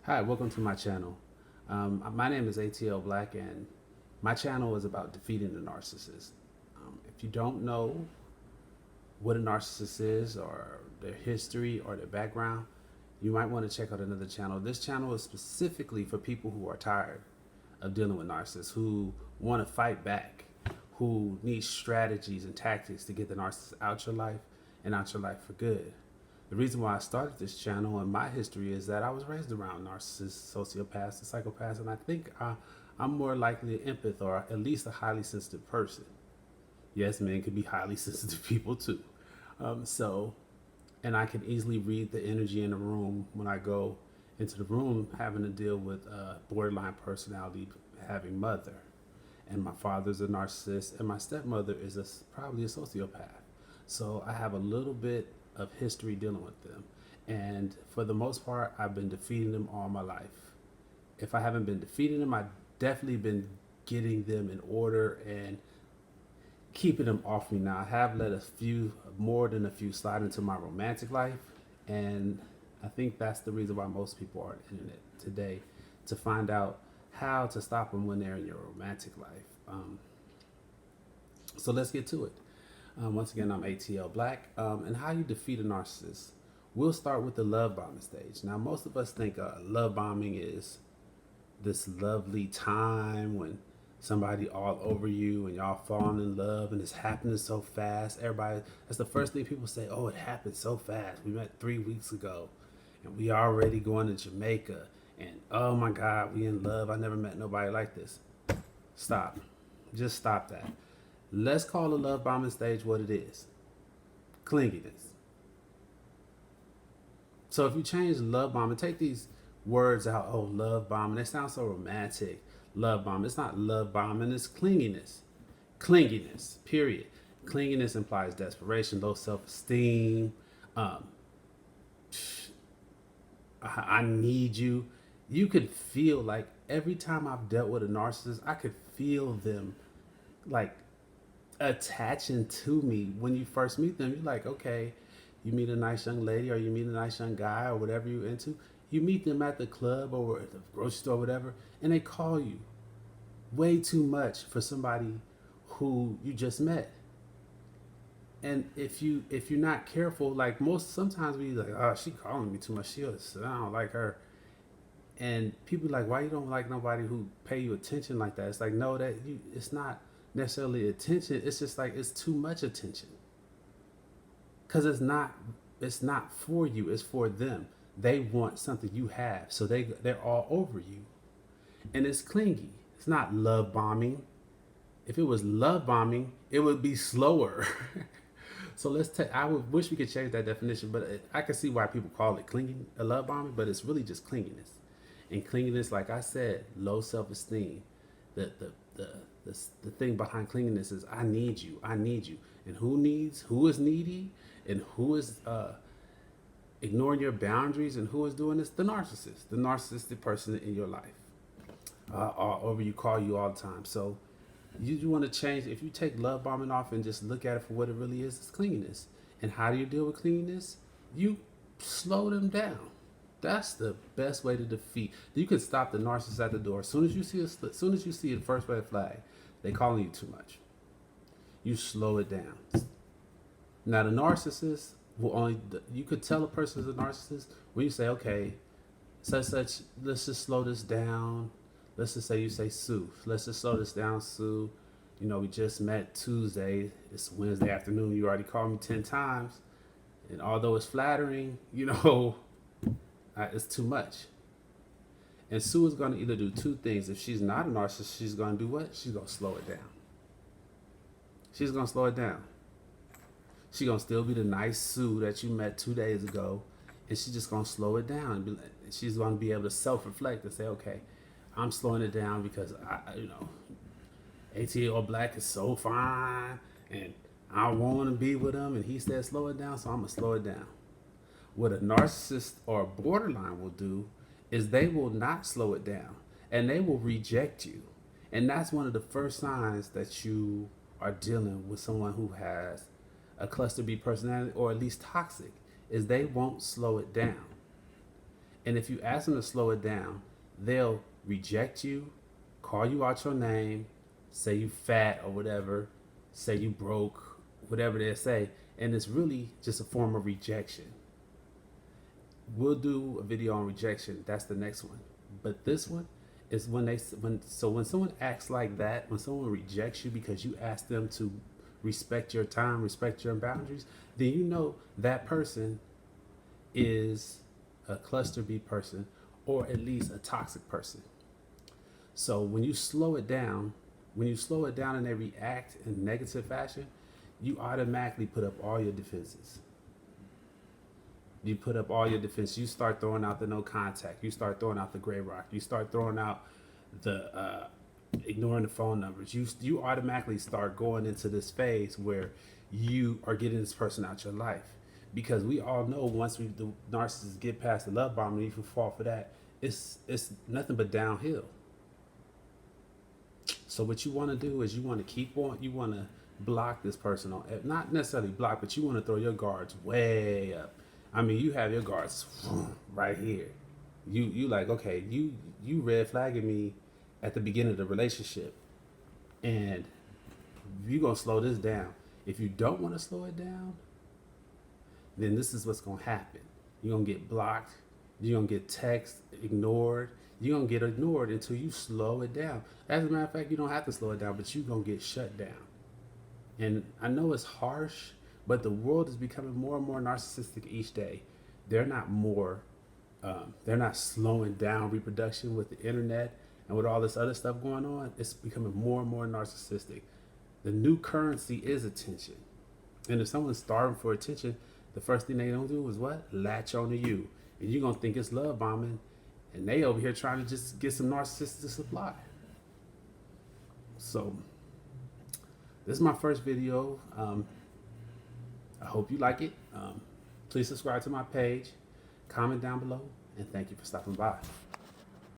Hi, welcome to my channel. My name is ATL Black, and my channel is about defeating the narcissist. If you don't know what a narcissist is, or their history, or their background, you might want to check out another channel. This channel is specifically for people who are tired of dealing with narcissists, who want to fight back, who need strategies and tactics to get the narcissist out your life and out your life for good. The reason why I started this channel and my history is that I was raised around narcissists, sociopaths, and psychopaths, and I think I'm more likely an empath, or at least a highly sensitive person. Yes, men can be highly sensitive people too. So, and I can easily read the energy in the room when I go into the room having to deal with a borderline personality having mother. And my father's a narcissist, and my stepmother is probably a sociopath. So I have a little bit of history dealing with them. And for the most part, I've been defeating them all my life. If I haven't been defeating them, I've definitely been getting them in order and keeping them off me. Now, I have let more than a few, slide into my romantic life. And I think that's the reason why most people are on the internet today, to find out how to stop them when they're in your romantic life. So let's get to it. Once again, I'm ATL Black. And how you defeat a narcissist. We'll start with the love bombing stage. Now, most of us think love bombing is this lovely time when somebody all over you and y'all falling in love and it's happening so fast. Everybody, that's the first thing people say. Oh, it happened so fast. We met 3 weeks ago and we already going to Jamaica. And oh my God, we in love. I never met nobody like this. Stop. Just stop that. Let's call the love bombing stage what it is: clinginess. So if you change love bombing, take these words out. Oh, love bombing. They sound so romantic. Love bombing. It's not love bombing, it's clinginess. Clinginess, period. Clinginess implies desperation, low self esteem. Um, I need you. You could feel like every time I've dealt with a narcissist, I could feel them like attaching to me. When you first meet them, you're like, okay, you meet a nice young lady or you meet a nice young guy or whatever you're into. You meet them at the club or at the grocery store or whatever, and they call you way too much for somebody who you just met. And if you're not careful, like most sometimes we like, oh, she calling me too much. I don't like her. And people like, why you don't like nobody who pay you attention like that? It's like, no, it's not necessarily attention. It's just like it's too much attention. Cause it's not for you. It's for them. They want something you have, so they're all over you, and it's clingy. It's not love bombing. If it was love bombing, it would be slower. So let's take. I would wish we could change that definition, but I can see why people call it clinging, a love bombing, but it's really just clinginess. And clinginess, like I said, low self-esteem. The the the the thing behind clinginess is I need you, I need you, and who is needy, and who is ignoring your boundaries, and who is doing this? The narcissistic person in your life, all over you, call you all the time. So you want to change. If you take love bombing off and just look at it for what it really is, it's clinginess. And how do you deal with clinginess? You slow them down. That's the best way to defeat. You can stop the narcissist at the door. As soon as you see the first red flag, they calling you too much. You slow it down. Now the narcissist will only. You could tell a person is a narcissist when you say, okay, such. Let's just slow this down. Let's just say you say Sue. Let's just slow this down, Sue. You know, we just met Tuesday. It's Wednesday afternoon. You already called me 10 times. And although it's flattering, it's too much. And Sue is going to either do two things. If she's not a narcissist, she's going to do what? She's going to slow it down. She's going to slow it down. She's going to still be the nice Sue that you met 2 days ago. And she's just going to slow it down. She's going to be able to self-reflect and say, okay, I'm slowing it down because ATL Black is so fine and I want to be with him and he said slow it down, so I'm going to slow it down. What a narcissist or a borderline will do is they will not slow it down and they will reject you. And that's one of the first signs that you are dealing with someone who has a cluster B personality, or at least toxic, is they won't slow it down. And if you ask them to slow it down, they'll reject you, call you out your name, say you fat or whatever, say you broke, whatever they say. And it's really just a form of rejection. We'll do a video on rejection. That's the next one. But this one is when someone acts like that, when someone rejects you because you ask them to respect your time, respect your boundaries, then you know that person is a cluster B person, or at least a toxic person. So when you slow it down, and they react in negative fashion, you automatically put up all your defenses. You put up all your defenses. You start throwing out the no contact. You start throwing out the gray rock. You start throwing out the ignoring the phone numbers. You automatically start going into this phase where you are getting this person out your life. Because we all know once the narcissists get past the love bombing, if you fall for that, it's nothing but downhill. So what you want to do is you want to block this person on, not necessarily block, but you want to throw your guards way up. I mean, you have your guards right here. You like, okay, you red flagging me at the beginning of the relationship, and you're gonna slow this down. If you don't want to slow it down, then this is what's gonna happen. You're gonna get blocked. You're gonna get text ignored. You're gonna get ignored until you slow it down. As a matter of fact, you don't have to slow it down, but you're gonna get shut down. And I know it's harsh, but the world is becoming more and more narcissistic each day. They're not slowing down reproduction with the internet and with all this other stuff going on. It's becoming more and more narcissistic. The new currency is attention. And if someone's starving for attention, the first thing they don't do is what? Latch onto you. And you're going to think it's love bombing. And they over here trying to just get some narcissists to supply. So, this is my first video. I hope you like it. Please subscribe to my page, comment down below, and thank you for stopping by.